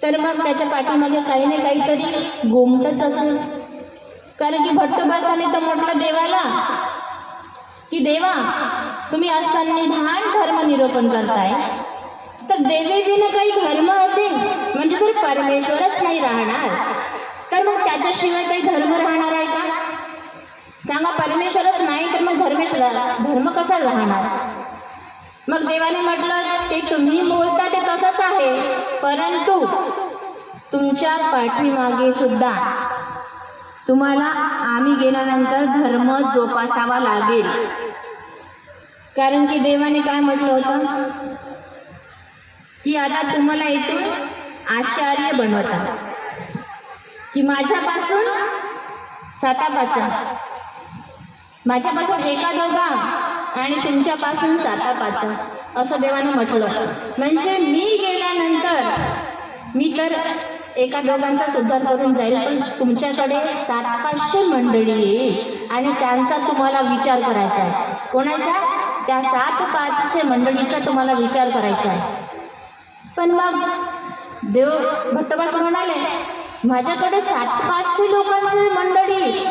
तर मग त्याच्या पाठीमागे काही ना काहीतरी गोमटच असेल. कारण की भट्टोबासाने तर म्हटलं देवाला की देवा, तुम्ही असन्निधान धर्म निरूपण करताय, तर देवी बिन काही धर्म असेल म्हणजे तर परमेश्वरच नाही राहणार, तर मग त्याच्याशिवाय काही धर्म राहणार आहे का? सांगा, परमेश्वरच नाही तर मग धर्म कसा राहणार? मग देवाने म्हटलं ते तुम्ही बोलता ते तसंच आहे, परंतु तुमच्या पाठीमागे सुद्धा तुम्हाला आम्ही गेल्यानंतर धर्म जोपासावा लागेल. कारण की देवाने काय म्हटलं होतं की आता तुम्हाला इथून आचार्य बनवता, की माझ्यापासून सातापाचा, माझ्यापासून एका दोघा आणि तुमच्यापासून सातापाचा, असं देवाने म्हटलं. म्हणजे मी गेल्यानंतर मी तर एका दोघांचा सुद्धार करून जाईल, पण तुमच्याकडे 700-500 मंडळी येईल आणि त्यांचा तुम्हाला विचार करायचा आहे. कोणाचा? त्या 700-500 मंडळीचा तुम्हाला विचार करायचा आहे. पण मग देव भट्टोबास म्हणाले, माझ्याकडे 700-500 लोकांची मंडळी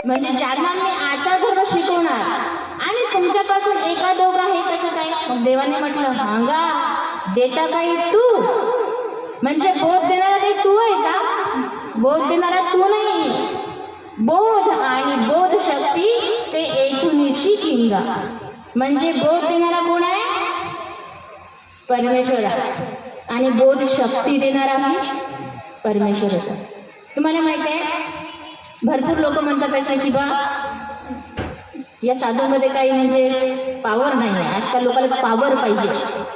म्हणजे ज्यांना मी आचार धर्म शिकवणार, आणि तुमच्यापासून एका दोघा हे कसं काय? मग देवाने म्हटलं, हांगा देता काही तू, म्हणजे बोध देणारा काही तू आहे का? बोध देणारा तू नाही. बोध आणि बोध शक्ती ते एकूणची किंगा. म्हणजे बोध देणारा कोण आहे? परमेश्वर. आणि बोध शक्ती देणाराही परमेश्वरच. तुम्हाला माहित आहे, भरपूर लोक म्हणतात असे की बा या साधूमध्ये काही म्हणजे पावर नाही आहे. आजकाल लोकांना पावर पाहिजे,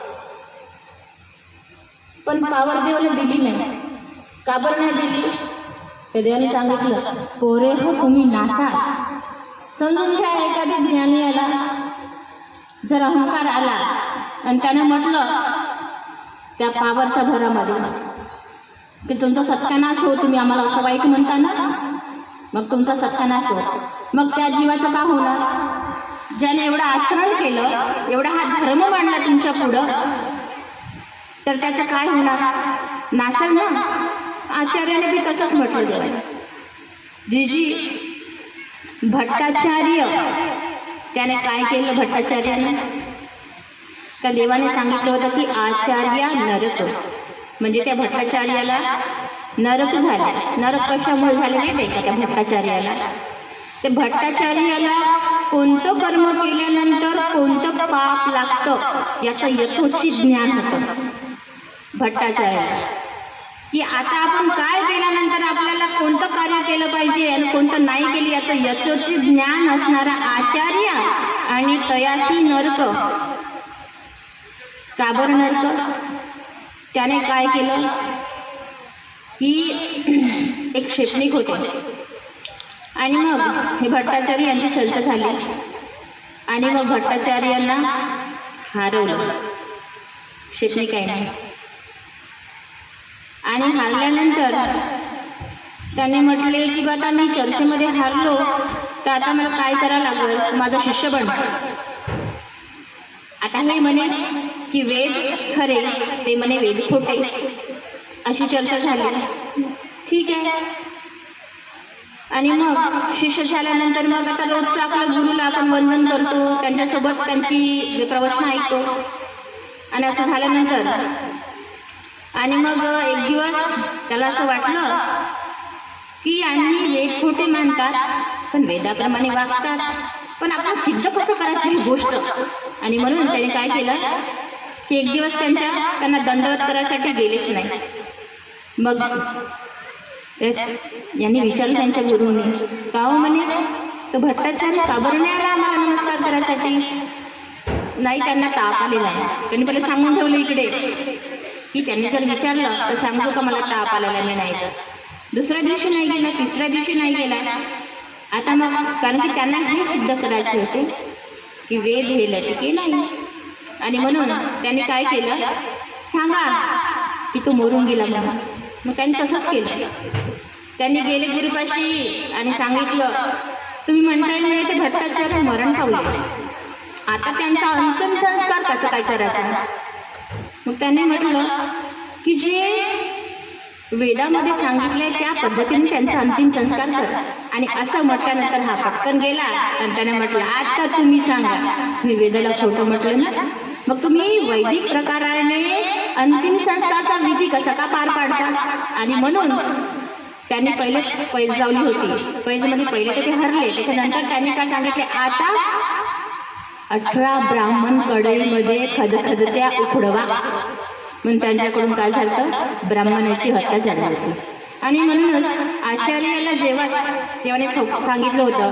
पण पावर देवाने दिली नाही. का बरं नाही दिली? तर देवाने सांगितलं, पोरे हो तुम्ही नासा. समजून घ्या, एखाद्या ज्ञानी आला, जर अहंकार आला आणि त्यानं म्हटलं त्या पावरच्या भरामध्ये की तुमचा सत्यानाश हो, तुम्ही आम्हाला असं वाईट म्हणता ना, मग तुमचा सत्यानाश हो. मग त्या जीवाचं का होणार? ज्याने एवढं आचरण केलं, एवढा हा धर्म मांडला तुमच्या पुढं, तर त्याचं काय होणार? नासल ना. आचार्याने बी तसंच म्हटलं गेलं. जी भट्टाचार्य, त्याने काय केलं भट्टाचार्याने? त्या देवाने सांगितलं होतं की आचार्य नरक, म्हणजे त्या भट्टाचार्याला नरक झाला. नरक कशामुळे झाले माहिती आहे का? त्या भट्टाचार्याला, ते भट्टाचार्याला कोणतं कर्म केल्यानंतर कोणतं पाप लागतं याचं यथोचित ज्ञान होतं भट्टाचार्याला, की आता आपण काय केल्यानंतर आपल्याला कोणतं कार्य केलं पाहिजे आणि कोणतं नाही केलं याचं यथोचित ज्ञान असणारा आचार्य आणि तयासी नरक. का बरं नरक? त्याने काय केलं की एक क्षेपणिक होते आणि मग हे भट्टाचार्य यांची चर्चा झाली आणि मग भट्टाचार्यांना हारवलं क्षेपणिकाने. आणि हारल्यानंतर त्याने म्हटले की आता मी चर्चेमध्ये हारलो, तर आता मला काय करावं लागेल? माझा शिष्य बन. आता हे म्हणे की वेद खरे, ते म्हणे वेद खोटे, अशी चर्चा झाली. ठीक आहे. आणि मग शिष्य झाल्यानंतर मग आता रोजचं आपल्या गुरुला आपण वंदन करतो, त्यांच्यासोबत त्यांची प्रवचन ऐकतो. आणि असं झाल्यानंतर आणि मग एक दिवस त्याला असं वाटलं की यांनी वेद खोटे मानतात पण वेदाप्रमाणे वागतात, पण आपण सिद्ध कसं करायची ही गोष्ट. आणि म्हणून त्याने काय केलं की एक दिवस त्यांना दंडवत करायसाठी गेलेच नाही. मग यांनी विचारलं त्यांच्या गुरुंनी, का हो म्हणे तो भट्टाचार्य का बरं नाही आला आम्हाला नमस्कार करायसाठी? नाही, त्यांना ताप आलेला आहे. त्यांनी पहिले सांगून ठेवलं इकडे की त्यांनी जर विचारलं तर सांगतो का मला ताप आलेला नाही. तर दुसऱ्या दिवशी नाही गेला, तिसऱ्या दिवशी नाही गेला. आता मग कारण की त्यांना हे सिद्ध करायचे होते की वेद हे लटके नाही. आणि म्हणून त्यांनी काय केलं, सांगा की तो मरून गेला म्हणून. मग त्यांनी तसंच केलं. त्यांनी गेले गुरुपाशी आणि सांगितलं, तुम्ही म्हणताय नाही ते भट्टाचार्य मरण पावले, आता त्यांचा अंतिम संस्कार कसं काय करायचा? मग त्यांनी म्हटलं की जे वेदामध्ये सांगितले त्या पद्धतीने त्यांचा अंतिम संस्कार कर. आणि असं म्हटल्यानंतर हा पटकन गेला आणि त्याने म्हटलं, आता तुम्ही सांगा, मी वेदाला खोटं म्हटलं ना, मग तुम्ही वैदिक प्रकाराने अंतिम संस्कारचा विधी कसा का पार पाडता? आणि म्हणून त्यांनी पहिलेच पैज लावली होती. पैजमध्ये पहिले तर ते हरले, त्याच्यानंतर त्यांनी काय सांगितले, आता 18 ब्राह्मण कढईमध्ये खदखदत्या उकडवा. म्हणून त्यांच्याकडून काय झालं, ब्राह्मणाची हत्या झाली होती. आणि म्हणूनच आचार्याला जेव्हा सांगितलं होतं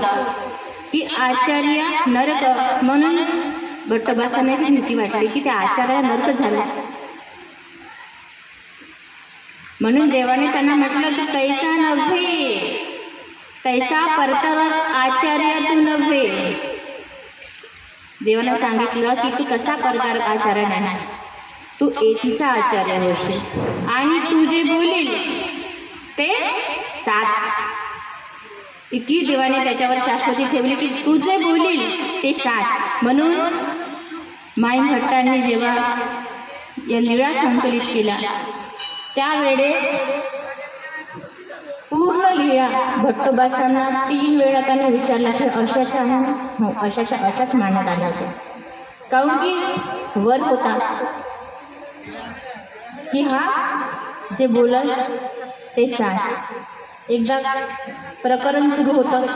की आचार्य नरक, म्हणून भट्टबासाने भीती वाटली की त्या आचार्याला नरक झाला. म्हणून देवाने त्यांना म्हटलं की तैसा नव्हे, तैसा परतरत आचार्य तू नव्हे. देवाने सांगितलं की तू कसा परतर आचार्य नाही, तू एकीचा आचार्य होशील आणि तू जे बोलील ते साच. इतकी देवाने त्याच्यावर शाश्वती ठेवली की तू जे बोलील ते साच. म्हणून माई भट्टांनी जेव्हा या लीळा संकलित केला त्यावेळेस पूर्ण लीळा भट्टोबासांना 3 वेळा त्याने विचारला की अशाच्या हो अशाच्या अशाच मांडण्यात आल्या होत्या. काहून की वर होता की हा जे बोलल ते साच. एकदा प्रकरण सुरू होतं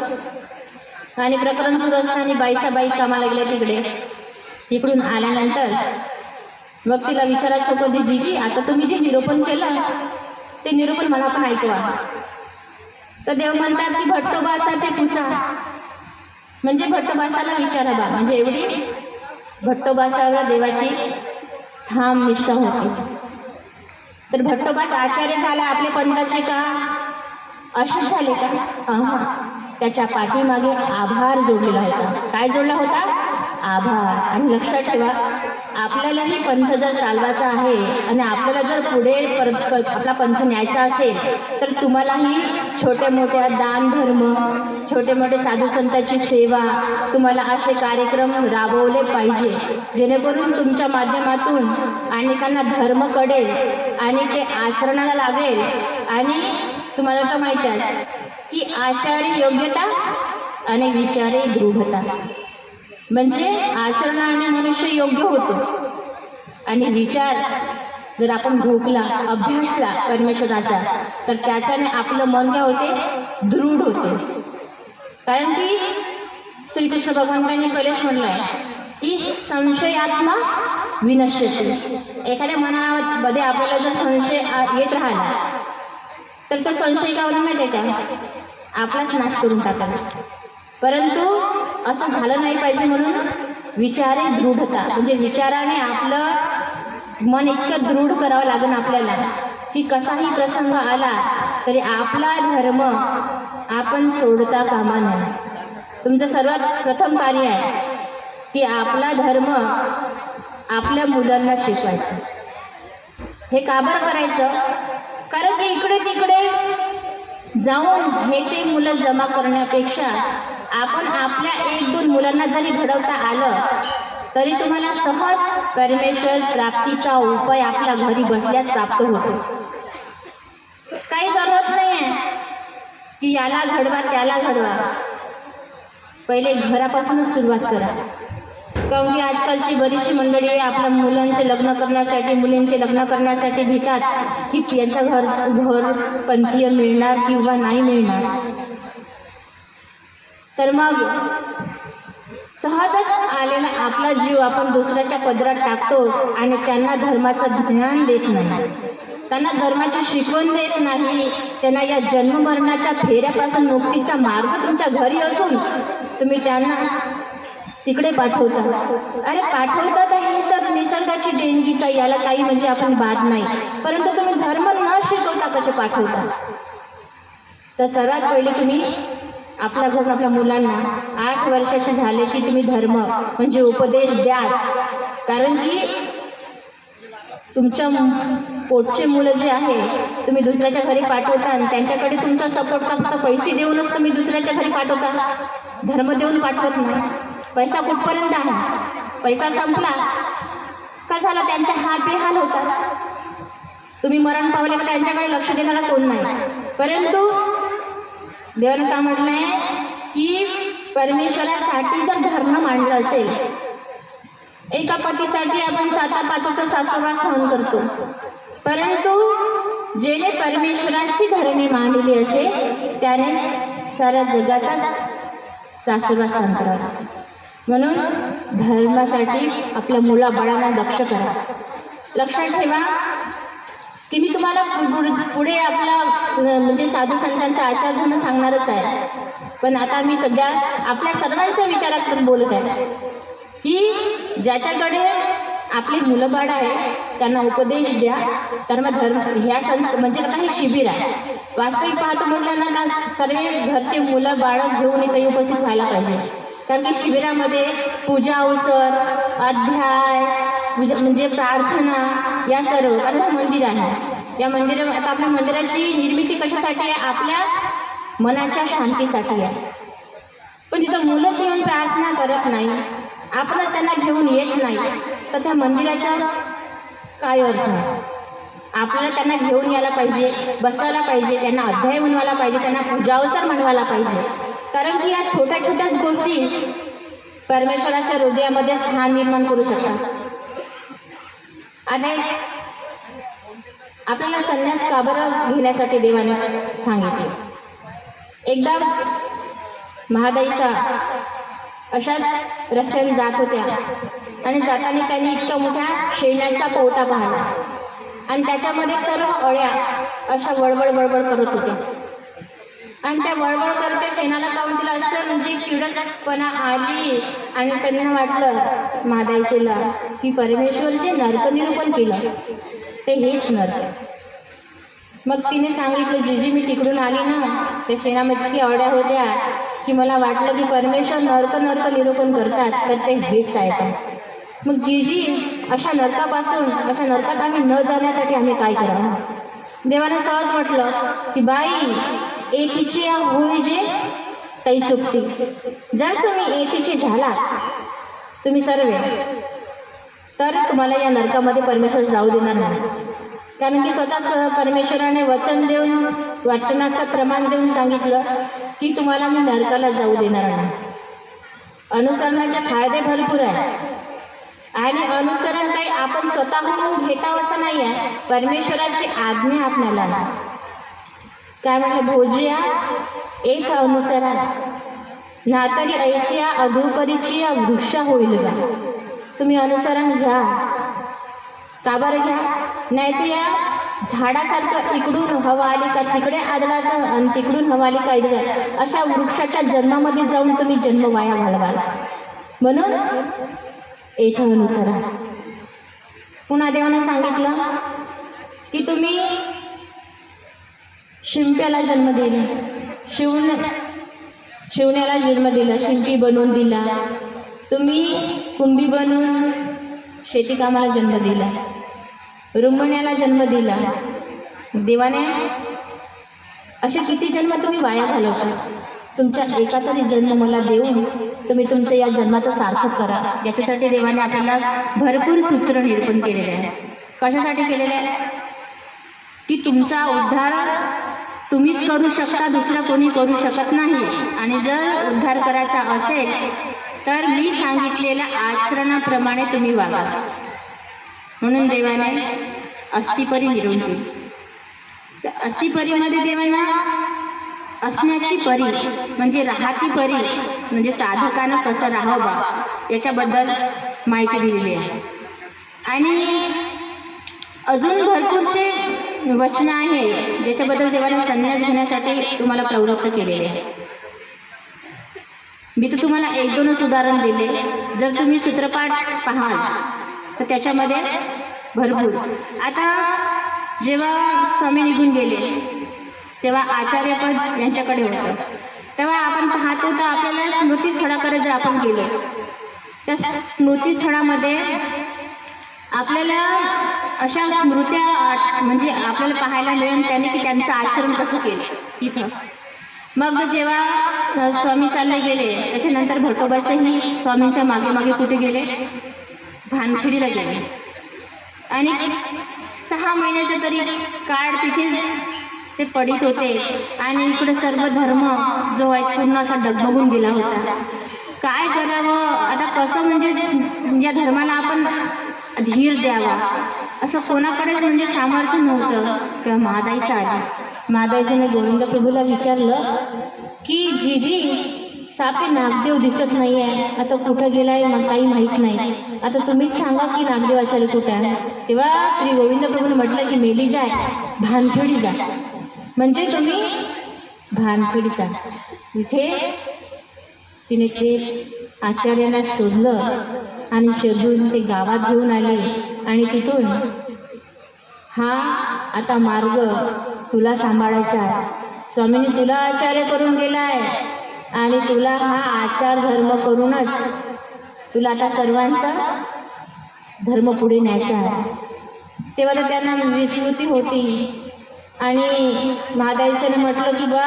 आणि प्रकरण सुरू असताना बाई कामाला गेल्या तिकडे. इकडून आल्यानंतर मग तिला विचारायचं होतं, जीजी आता तुम्ही जे निरूपण केलं ते निरूपण मला पण ऐकवा. तर देव म्हणतात की भट्टोबासा ते पुसा, म्हणजे भट्टोबासाला विचारा बा. म्हणजे एवढी भट्टोबासावर देवाची ठाम निष्ठा होती. तर भट्टोबास आचार्य झाला आपल्या पंथाचे का असेच झाले का? त्याच्या पाठीमागे आभार जोडलेला होता. काय जोडला होता? आभार. आणि लक्षात ठेवा, आपल्यालाही पंथ जर चालवायचा आहे आणि आपल्याला जर पुढे आपला पंथ न्यायचा असेल तर तुम्हालाही छोट्या मोठ्या दान धर्म, छोटे मोठे साधू संतांची सेवा, तुम्हाला असे कार्यक्रम राबवले पाहिजे जेणेकरून तुमच्या माध्यमातून अनेकांना धर्म कळेल आणि ते आचरणाला लागेल. आणि तुम्हाला तर माहिती आहे की आचारी योग्यता आणि विचारे दृढता. म्हणजे आचरणाने मनुष्य योग्य होतो आणि विचार जर आपण घोकला अभ्यासला परमेश्वराचा तर त्याच्याने आपलं मन काय होते? दृढ होते. कारण की श्रीकृष्ण भगवंतांनी पहिलेच म्हणलं आहे की संशयात्मा विनश्यते. एखाद्या मनामध्ये आपल्याला जर संशय येत राहिला तर तो संशय काय होणार माहिती आहे का? आपलाच नाश करून टाकायला. परंतु असं झालं नाही पाहिजे म्हणून विचारे दृढता, म्हणजे विचाराने आपलं मन इतकं दृढ करावं लागेल आपल्याला की कसाही प्रसंग आला तरी आपला धर्म आपण सोडता कामा नये. तुमचं सर्वात प्रथम कार्य आहे की आपला धर्म आपल्या मुलांना शिकवायचं. हे का बरं करायचं? कारण की इकडे तिकडे जाऊन हे ते मुलं जमा करण्यापेक्षा आपण आपल्या 1-2 मुलांना जरी घडवता आलं तरी तुम्हाला सहज परमेश्वर प्राप्तीचा उपाय आपल्या घरी बसल्यास प्राप्त होतो. काही जरूरत नाही आहे की याला घडवा त्याला घडवा. पहिले घरापासूनच सुरुवात करा. काहून की आजकालची बरीचशी मंडळी आपल्या मुलांचे लग्न करण्यासाठी, मुलींचे लग्न करण्यासाठी भितात की यांचं घर पंथीय मिळणार किंवा नाही मिळणार. तर मग सहजच आलेला आपला जीव आपण दुसऱ्याच्या पदरात टाकतो आणि त्यांना धर्माचं ज्ञान देत नाही, त्यांना धर्माची शिकवण देत नाही. त्यांना या जन्ममरणाच्या फेऱ्यापासून मुक्तीचा मार्ग तुमच्या घरी असून तुम्ही त्यांना तिकडे पाठवता. अरे पाठवता तर ही तर निसर्गाची देणगीचा, याला काही म्हणजे आपण बाद नाही. परंतु तुम्ही धर्म न शिकवता कसे पाठवता? तर सर्वात पहिले तुम्ही आपल्या घरून आपल्या मुलांना 8 वर्षाचे झाले की तुम्ही धर्म म्हणजे उपदेश द्या. कारण की तुमच्या पोटचे मुलं जे आहे तुम्ही दुसऱ्याच्या घरी पाठवता आणि त्यांच्याकडे तुमचा सपोर्ट फक्त पैसे देऊनच तुम्ही दुसऱ्याच्या घरी पाठवता, धर्म देऊन पाठवत नाही. पैसा कुठपर्यंत आहे? पैसा संपला का झाला त्यांचे हाल बेहाल होतात. तुम्ही मरण पावले का त्यांच्याकडे लक्ष देणारा कोण नाही. परंतु देवानं का म्हटलंय की परमेश्वरासाठी जर धर्म मांडलं असेल, एका पतीसाठी आपण 7-5 सासुरवास सहन करतो, परंतु जेणे परमेश्वराची धरणे मांडली असेल त्याने साऱ्या जगाचा सासुरवास सहन करावा. म्हणून धर्मासाठी आपल्या मुलाबाळांना दक्ष करा. लक्षात ठेवा की मी तुम्हाला पुढे आपला म्हणजे साधू संतांचा आचार धर्म सांगणारच आहे, पण आता मी सध्या आपल्या सर्वांच्या विचारात पण बोलत आहे की ज्याच्याकडे आपली मुलं बाळ आहे त्यांना उपदेश द्या. कारण धर्म ह्या म्हणजे काही शिबिर आहे. वास्तविक पाहतो म्हटलं ना सर्व घरचे मुलं बाळं घेऊन इथे उपस्थित व्हायला पाहिजे. कारण की शिबिरामध्ये पूजा अवसर, अध्याय, म्हणजे प्रार्थना या सर्व, कारण हे मंदिर आहे. या आता आपल्या मंदिराची निर्मिती कशासाठी आहे? आपल्या मनाच्या शांतीसाठी आहे. पण तिथं मुलंच येऊन प्रार्थना करत नाही, आपणच त्यांना घेऊन येत नाही, तर त्या मंदिराचा काय अर्थ आहे? आपल्याला त्यांना घेऊन यायला पाहिजे, बसवायला पाहिजे, त्यांना अध्याय म्हणवायला पाहिजे, त्यांना पूजावसर म्हणवायला पाहिजे. कारण की या छोट्या छोट्याच गोष्टी परमेश्वराच्या हृदयामध्ये स्थान निर्माण करू शकतात. आणि आपल्याला संन्यास का बरं घेण्यासाठी देवाने सांगितले? एकदा महादाईचा अशाच रस्त्याने जात होत्या आणि जाताना त्यांनी इतका मोठ्या शेणाचा पोटा पाहिला आणि त्याच्यामध्ये सर्व अळ्या अशा वळवळ वळवळ करत होत्या. आणि त्या वळवळ करते शेणाला पाहून तिला असं म्हणजे किडसपणा आली आणि त्यांना वाटलं महादाईला की परमेश्वरचे नरकनिरूपण केलं ते हेच नरक. मग तिने सांगितलं, जीजी मी तिकडून आली ना, त्या शेणामध्ये इतकी अळ्या होत्या की मला वाटलं की परमेश्वर नरक निरूपण करतात तर ते हेच आहे. मग जीजी अशा नरकात आम्ही न जाण्यासाठी आम्ही काय करावं? देवाने सहज म्हटलं की बाई एकीची होई जे तई चुकती. जर तुम्ही एकीची झालात तुम्ही सर्व, तर तुम्हाला या नरकामध्ये परमेश्वर जाऊ देणार नाही. कारण की स्वतः परमेश्वराने वचनाचं प्रमाण देऊन सांगितलं की तुम्हाला मी नरकाला जाऊ देणार नाही. अनुसरणाचे फायदे भरपूर आहे आणि अनुसरण काही आपण स्वतःहून घेतावं असं नाही आहे. परमेश्वराची आज्ञा आपल्याला आहे. काय म्हटलं? भोजिया एक अनुसरा ना तरी ऐसिया अधुपरीची या वृक्ष होईल का. तुम्ही अनुसरण घ्या. का बरं घ्या? नाही तर या झाडासारखं इकडून हवा आली का तिकडे आदळाचं आणि तिकडून हवा आली का इकडे, अशा वृक्षाच्या जन्मामध्ये जाऊन तुम्ही जन्म वाया घालवाल. म्हणून एक अनुसरा. पुन्हा देवाने सांगितलं की तुम्ही शिंप्याला जन्म दिला, शिवण्याला जन्म दिला, शिंपी बनवून दिला. तुम्ही कुंभी बनवून शेतीकामाला जन्म दिला, रुंबण्याला जन्म दिला. देवाने असे किती जन्म तुम्ही वाया घालवता? तुमच्या एका तरी जन्म मला देऊन तुम्ही तुमचं या जन्माचं सार्थक करा. याच्यासाठी देवाने आपल्याला भरपूर सूत्र निरूपण केलेले आहे. कशासाठी केलेले आहे? की तुमचा उद्धार तुम्हीच करू शकता, दुसरं कोणी करू शकत नाही. आणि जर उद्धार करायचा असेल तर मी सांगितलेल्या आचरणाप्रमाणे तुम्ही वागा. म्हणून देवाने अस्थिपरी निर्माण केली. अस्थिपरीमध्ये देवाने असण्याची परी म्हणजे राहती परी म्हणजे साधकानं कसं राहावं याच्याबद्दल माहिती दिलेली आहे. आणि अजून भरपूरसे वचन आहे ज्याच्याबद्दल देवाने संन्यास घेण्यासाठी तुम्हाला प्रवृत्त केलेले आहे. मी तर तुम्हाला 1-2च उदाहरण दिले. जर तुम्ही सूत्रपाठ पाहाल तर त्याच्यामध्ये भरपूर. आता जेव्हा स्वामी निघून गेले तेव्हा आचार्यपद यांच्याकडे होतं. तेव्हा आपण पाहतो तर आपल्याला स्मृतीस्थळाकडे जर आपण गेलो त्या स्मृतीस्थळामध्ये आपल्याला अशा स्मृत्या म्हणजे आपल्याला पाहायला मिळेल त्याने की त्यांचं आचरण कसं केलं तिथं. मग जेव्हा स्वामी चालले गेले त्याच्यानंतर भटोबासही स्वामींच्या मागे मागे कुठे गेले? भानखिडीला गेले. आणि 6 महिन्याचा तरी काळ तिथेच ते पडित होते आणि इकडे सर्व धर्म जो आहे पूर्ण असा डगमगून गेला होता. काय करावं आता, कसं म्हणजे या धर्माला आपण धीर द्यावा असं कोणाकडेच म्हणजे सामर्थ्य नव्हतं. तेव्हा महादाईचं आली. महादाईजीने गोविंद प्रभूला विचारलं की जीजी सापे नागदेव दिसत नाही आहे, आता कुठं गेलाय मग काही माहीत नाही, आता तुम्हीच सांगा की नागदेवाचार्य कुठे आहे. तेव्हा श्री गोविंद प्रभूने म्हटलं की मेली जाय भानखेडी जा, म्हणजे तुम्ही भानखेडी जा. तिथे तिने ते आचार्याला शोधलं आणि शोधून ते गावात घेऊन आले आणि तिथून हा आता मार्ग तुला सांभाळायचा आहे. स्वामींनी तुला आचार्य करून गेला आहे आणि तुला हा आचार धर्म करूनच तुला आता सर्वांचा धर्म पुढे न्यायचा आहे. तेव्हा तर त्यांना विस्मृती होती आणि महादाईसाने म्हटलं की बा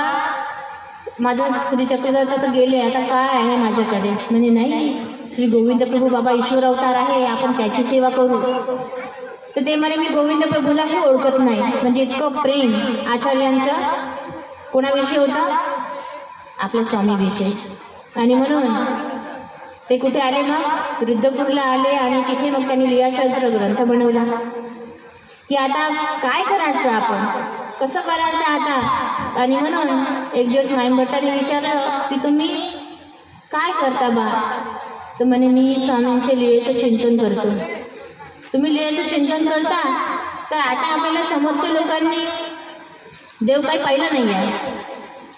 माझा श्री चक्रधर तर गेले, आता काय आहे माझ्याकडे. म्हणजे नाही, श्री गोविंद प्रभू बाबा ईश्वर अवतार आहे, आपण त्याची सेवा करू. तर ते म्हणे मी गोविंद प्रभूलाही ओळखत नाही. म्हणजे इतकं प्रेम आचार्यांचं कोणाविषयी होतं, आपल्या स्वामीविषयी. आणि म्हणून ते कुठे आले, मग रुद्रपूरला आले आणि तिथे मग त्यांनी लीळाशास्त्र ग्रंथ बनवला की आता काय करायचं, आपण कसं करायचं आता. आणि म्हणून एक दिवस माईभट्टाने विचारलं की तुम्ही काय करता बा. तर म्हणे मी स्वामींचे लीळेचं चिंतन करतो. तुम्ही लीळेचं चिंतन करता, तर आता आपल्याला समोरच्या लोकांनी देव काही पाहिलं नाही आहे.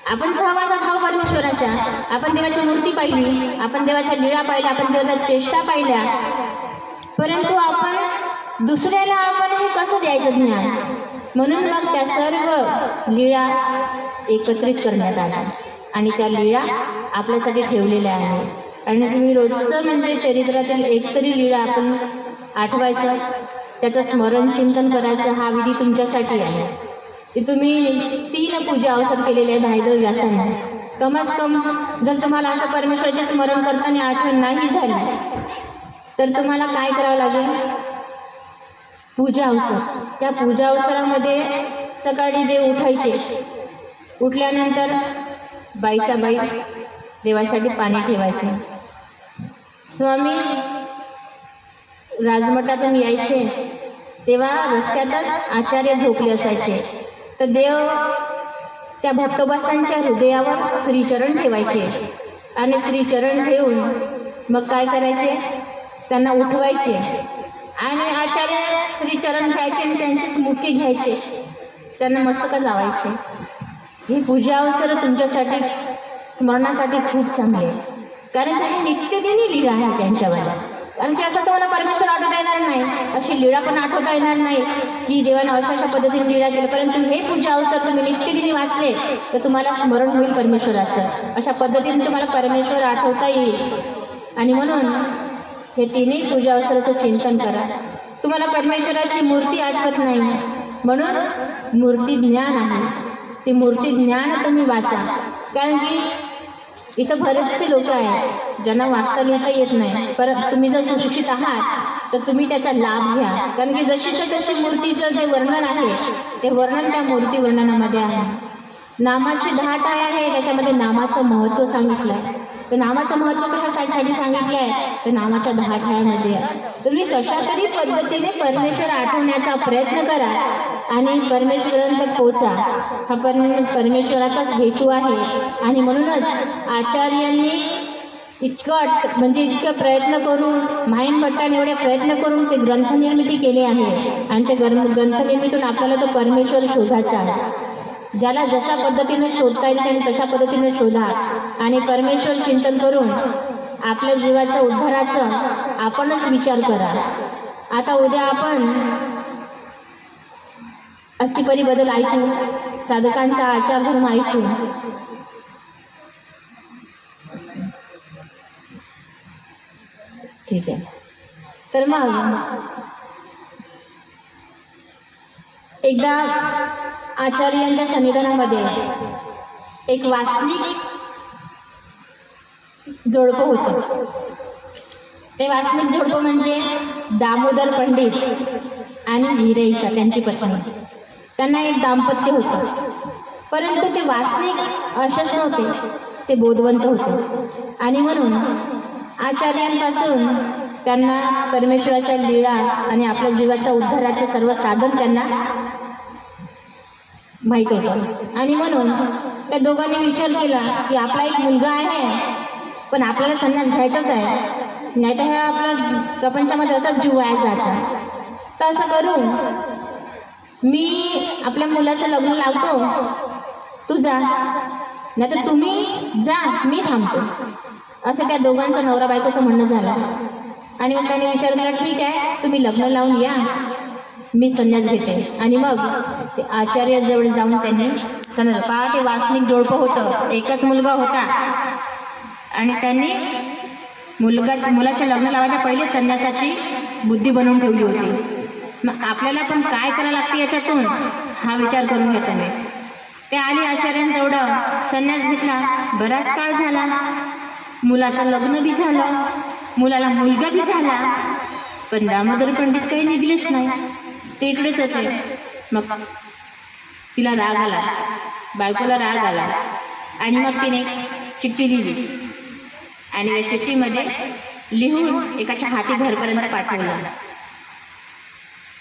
आपण सहवासात आहोत परमेश्वराच्या, आपण देवाची मूर्ती पाहिली, आपण देवाच्या लीळा पाहिल्या, आपण देवाच्या चेष्टा पाहिल्या, परंतु आपण दुसऱ्याला आपण हे कसं द्यायचं ज्ञान. म्हणून मग त्या सर्व लीळा एकत्रित करण्यात आल्या आणि त्या लीळा आपल्यासाठी ठेवलेल्या आहेत. आणि तुम्ही रोजचं म्हणजे चरित्रातील एकतरी लीळा आपण आठवायचं, त्याचं स्मरण चिंतन करायचं, हा विधी तुमच्यासाठी आहे. ते तुम्ही 3 पूजा अवसर केलेले आहे भाईदेव व्यासाने. कमस कम जर तुम्हाला असं परमेश्वराचे स्मरण करताना आठवण नाही झाली तर तुम्हाला काय करावं लागेल, पूजा अवसर. त्या पूजा अवसरामध्ये सकाळी देव उठायचे, उठल्यानंतर बाईचा बाई देवासाठी पाणी ठेवायचे. स्वामी राजमठातून यायचे तेव्हा रस्त्यातच आचार्य झोपले असायचे, तर देव त्या भट्टोबासांच्या हृदयावर श्रीचरण ठेवायचे आणि श्रीचरण ठेवून मग काय करायचे, त्यांना उठवायचे आणि आचार्य श्रीचरण घ्यायचे आणि त्यांचीच मुठी घ्यायचे, त्यांना मस्तक लावायचे. ही पूजा अवसर तुमच्यासाठी स्मरणासाठी खूप चांगले आहे, कारण की हे नित्यदिनी लीळा आहे त्यांच्यावाला. कारण की असं तुम्हाला परमेश्वर आठवता येणार नाही, अशी लीळा पण आठवता येणार नाही की देवानं अशा पद्धतीने लीळा केलं, परंतु हे पूजा अवसर तुम्ही नित्यदिनी वाचले तर तुम्हाला स्मरण होईल परमेश्वराचं. अशा पद्धतीने तुम्हाला परमेश्वर आठवता येईल. आणि म्हणून हे 3 पूजा अवसराचं चिंतन करा. तुम्हाला परमेश्वराची मूर्ती आठवत नाही, म्हणून मूर्ती ज्ञान आहे, ते मूर्ती ज्ञान तुम्ही वाचा. कारण की इथं बरेचसे लोक आहेत ज्यांना वाचता लिहिता येत नाही, पण तुम्ही जर सुशिक्षित आहात तर तुम्ही त्याचा लाभ घ्या. कारण की जशीच्या तशी मूर्तीचं जे वर्णन आहे ते वर्णन त्या मूर्ती वर्णनामध्ये आहे. नामाची 10 टाय आहे, त्याच्यामध्ये नामाचं महत्त्व सांगितलं आहे. तर नामाचं महत्त्व कशासाठी सांगितलं आहे, तर नामाच्या 10 ठायामध्ये आहे. तुम्ही कशा तरी पद्धतीने परमेश्वर आठवण्याचा प्रयत्न करा आणि परमेश्वरांपर्यंत पोचा. हा परमेश्वराचाच हेतू आहे. आणि म्हणूनच आचार्यांनी इतकं प्रयत्न करून, माईभट्टाने एवढे प्रयत्न करून ते ग्रंथनिर्मिती केली आहे आणि ते ग्रंथनिर्मितीतून आपल्याला तो परमेश्वर शोधायचा आहे. ज्याला जशा पद्धतीने शोधता येईल त्याने तशा पद्धतीने शोधा आणि परमेश्वर चिंतन करून आपल्या जीवाचा उद्धाराचा आपणच विचार करा. आता उद्या आपण अस्थिपरीबद्दल ऐकू, साधकांचा आचार धर्म ऐकू. ठीक आहे, तर मग एकदा आचार्यांच्या सन्निधानामध्ये एक वासनिक जोडपं होतं. ते वासनिक जोडपं म्हणजे दामोदर पंडित आणि हिरईचा त्यांची पत्नी, त्यांना एक दाम्पत्य होतं. परंतु ते वास्तविक अशेच नव्हते, ते बोधवंत होते. आणि म्हणून आचार्यांपासून त्यांना परमेश्वराच्या लीळा आणि आपल्या जीवाच्या उद्धाराचं सर्व साधन त्यांना माहीत होतं. आणि म्हणून त्या दोघांनी विचार केला की आपला एक मुलगा आहे, पण आपल्याला संन्यास घ्यायचाच आहे, नाही तर ह्या आपल्या प्रपंचामध्ये असाच जीव वाया जायचा. तर असं करू, मी आपल्या मुलाचं लग्न लावतो, तू जा, नाही तर तुम्ही जा, मी थांबतो. असं त्या दोघांचं नवरा बायकोचं म्हणणं झालं. आणि मग त्याने विचार केला, ठीक आहे, तुम्ही लग्न लावून या, मी संन्यास घेते. आणि मग ते आचार्याजवळ जाऊन त्यांनी संन्यास, पहा ते वासनिक जोडपं होतं, एकच मुलगा होता. आणि त्यांनी मुलाच्या लग्न लावायच्या पहिले संन्यासाची बुद्धी बनवून ठेवली होती. मग आपल्याला पण काय करायला लागते याच्यातून हा विचार करून घेता मी. ते आली आचार्यांजवळ, संन्यास घेतला, बराच काळ झाला, मुलाचं लग्न बी झालं, मुलाला मुलगा बी झाला, पण दामोदर पंडित काही निघलेच नाही, ते इकडेच होते. मग तिला राग आला, बायकोला राग आला. आणि मग तिने चिठ्ठी लिहिली आणि या चिठ्ठीमध्ये लिहून एकाच्या हाती घरपर्यंत पाठवलं.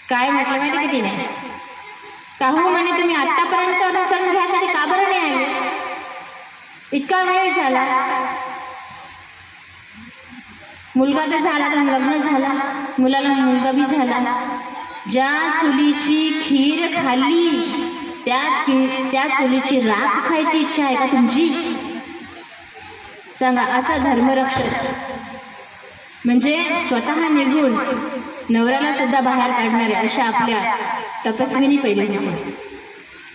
काय म्हटलं माहिती की तिने, काहू म्हणे तुम्ही आतापर्यंत अनुसरण घ्यासाठी का बरं नाही आले, इतका वेळ झाला, मुलगा तर झाला, तर लग्न झाला, मुलाला मुलगा बी झाला, ज्या चुलीची खीर खाल्ली त्या चुलीची राख खायची इच्छा आहे का तुमची? सांगा. असा धर्मरक्षक म्हणजे स्वतः निघून नवऱ्याला सुद्धा बाहेर काढणारे अशा आपल्या तपस्विनी पहिले होते.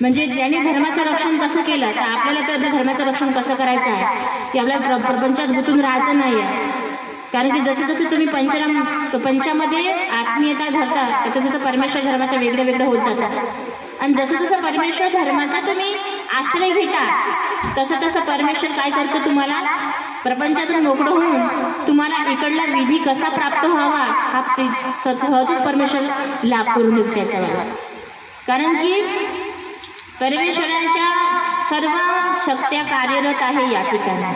म्हणजे त्याने धर्माचं रक्षण कसं केलं, तर आपल्याला तर धर्माचं रक्षण कसं करायचं आहे की आपल्या प्रपंचात गुंतून राहायचं नाही आहे. कारण की जसं जसं तुम्ही प्रपंचामध्ये आत्मीयता धरता, तसं तसं परमेश्वर धर्माच्या वेगळं वेगळं होत जातात. आणि जसं जसं परमेश्वर धर्माचा तुम्ही आश्रय घेता, तसं तसं परमेश्वर काय करतं, तुम्हाला प्रपंचातून मोकळं होऊन तुम्हाला इकडला विधी कसा प्राप्त व्हावा हा सहजच परमेश्वर लाभ करून देतो त्याचा वाला. कारण की परमेश्वराच्या सर्व शक्त्या कार्यरत आहे या ठिकाणी.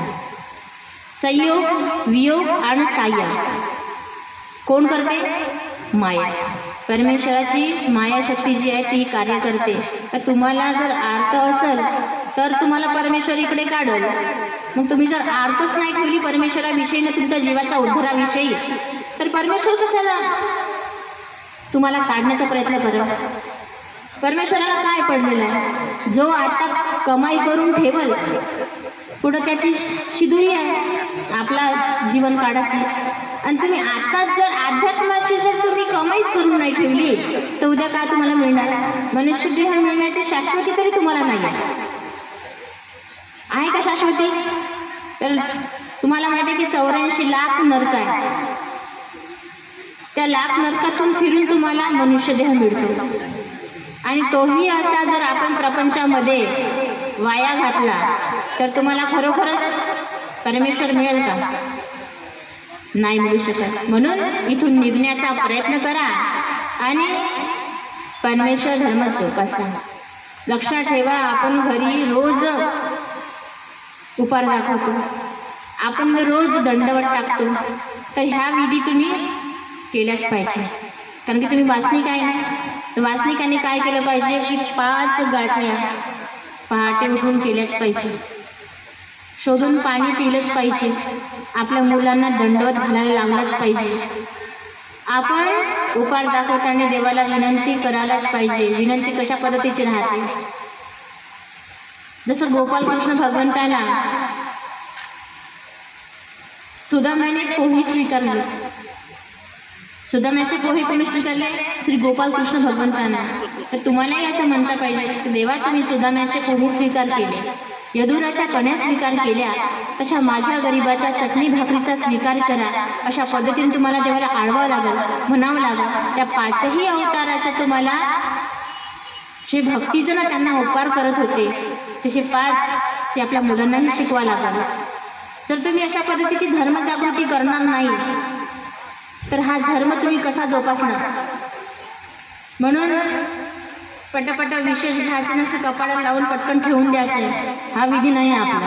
संयोग, वियोग आणि साह्य कोण करते? माया. परमेश्वराची माया शक्ती जी आहे ती कार्य करते. तर तुम्हाला जर आर्त असेल तर तुम्हाला परमेश्वर इकडे काढेल. मग तुम्ही जर आर्तच नाही ठेवली परमेश्वराविषयी ना तुमच्या जीवाच्या उद्धाराविषयी, तर परमेश्वर कशाला तुम्हाला काढण्याचा प्रयत्न करेल? परमेश्वराला काय पडलेलं आहे? जो आता कमाई करून ठेवल पुढं त्याची शिदुरी आहे आपला जीवन काढायची. आणि तुम्ही आता जर अध्यात्माची जर तुम्ही कमाईच करून नाही ठेवली तर उद्या काय तुम्हाला मिळणार? मनुष्य देह मिळण्याची शाश्वती तरी तुम्हाला नाही आहे का शाश्वती? तर तुम्हाला माहिती आहे की 84 लाख नरक आहे. त्या लाख नरकातून फिरून तुम्हाला मनुष्य देह मिळतो. आणि तोही असा जर आपण प्रपंचामध्ये वाया घातला तर तुम्हाला खरोखरच परमेश्वर मिळेल का? नाही मिळू शकत. म्हणून इथून निघण्याचा प्रयत्न करा आणि परमेश्वर धर्म जोपासा. लक्षात ठेवा, आपण घरी रोज उपार दाखवतो, आपण रोज दंडवत टाकतो, तर ह्या विधी तुम्ही केल्याच पाहिजे. कारण की तुम्ही वासनिक आहे ना, तर वासनिकांनी काय केलं पाहिजे की 5 गाठ्या पहाटे उठून केल्याच पाहिजे, शोधून पाणी पिलंच पाहिजे, आपल्या मुलांना दंडवत घालायला लावलंच पाहिजे. आपण उपार दाखवताना देवाला विनंती करायलाच पाहिजे. विनंती कशा पद्धतीची राहते? जसं गोपालकृष्ण भगवंताला सुदामाने पोही स्वीकारले. सुदामाचे पोहे कोणी स्वीकारले? श्री गोपालकृष्ण भगवंतांना. तर तुम्हालाही असं म्हणता पाहिजे की देवा तुम्ही सुदामाचे पोहे स्वीकार केले, यदुराच्या कण्या स्वीकार केल्या, तशा माझ्या गरिबाच्या चटणी भाकरीचा स्वीकार करा. अशा पद्धतीने तुम्हाला देवाला आळवावं लागेल, म्हणावं लागेल. त्या 5ही अवताराच्या तुम्हाला जे भक्तीजन त्यांना उपकार करत होते तसे 5 ते आपल्या मुलांनाही शिकवा लागेल. तर तुम्ही अशा पद्धतीची धर्मजागृती करणार नाही तर हा धर्म तुम्ही कसा जोपासणार? म्हणून पटापट विशेष घ्यायचे नसते, कपाळाला लावून पटकन ठेवून द्यायचे, हा विधी नाही आहे आपला.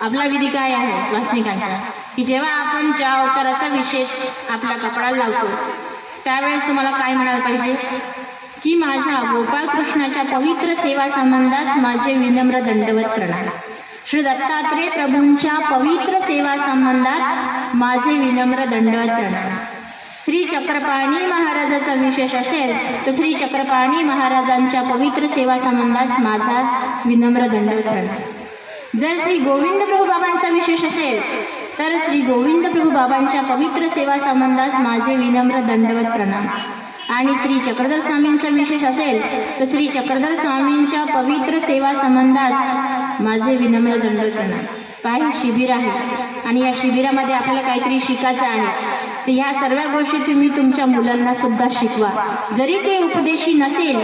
आपला विधी काय आहे वासनिकांचा, की जेव्हा आपण ज्या अवताराचा विशेष आपल्या कपाळाला लावतो त्यावेळेस तुम्हाला काय म्हणायला पाहिजे, की माझ्या गोपाळकृष्णाच्या पवित्र सेवा संबंधास माझे विनम्र दंडवत प्रणाम. श्री दत्तात्रेय प्रभूंच्या पवित्र सेवा संबंधात माझे विनम्र दंडवत प्रणाम. श्री चक्रपाणी महाराजाचा विशेष असेल तर श्री चक्रपाणी महाराजांच्या पवित्र सेवा संबंधात माझा विनम्र दंडवत प्रणाम. जर श्री गोविंद प्रभू बाबांचा विशेष असेल तर श्री गोविंद प्रभू बाबांच्या पवित्र सेवा संबंधात माझे विनम्र दंडवत प्रणाम. आणि श्री चक्रधर स्वामींचा विशेष असेल तर श्री चक्रधर स्वामींच्या पवित्र सेवा संबंधात माझे विनम्र दंडवत प्रणाम. काही शिबिर आहे आणि या शिबिरामध्ये आपल्याला काहीतरी शिकायचं आहे, तर ह्या सर्व गोष्टी तुम्ही तुमच्या मुलांना सुद्धा शिकवा. जरी ते उपदेशी नसेल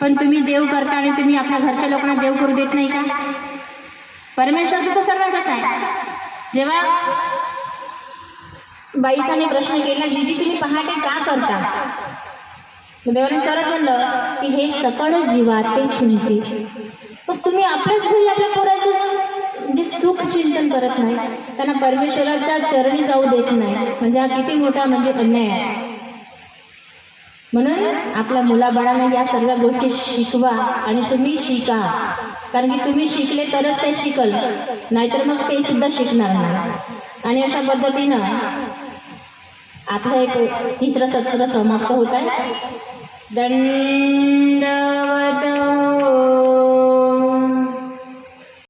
पण तुम्ही देव करता आणि तुम्ही आपल्या घरच्या लोकांना देव करू देत नाही का? परमेश्वरचा तो सर्वांचाच आहे. जेव्हा बाईसाने प्रश्न केला, जीजी तुम्ही पहाटे का करता? देवाने सरळ म्हणलं की हे सकळ जीवाते चिंती. पण तुम्ही आपल्याच घरी आपल्या पोराचं जे सुख चिंतन करत नाही, त्यांना परमेश्वराच्या चरणी जाऊ देत नाही, म्हणजे हा किती मोठा म्हणजे अन्याय आहे. म्हणून आपल्या मुलाबाळांना या सर्व गोष्टी शिकवा आणि तुम्ही शिका, कारण की तुम्ही शिकले तरच ते शिकल, नाहीतर मग ते सुद्धा शिकणार नाही. आणि अशा पद्धतीनं आपलं एक तिसरं सत्र समाप्त होत आहे. दंडवत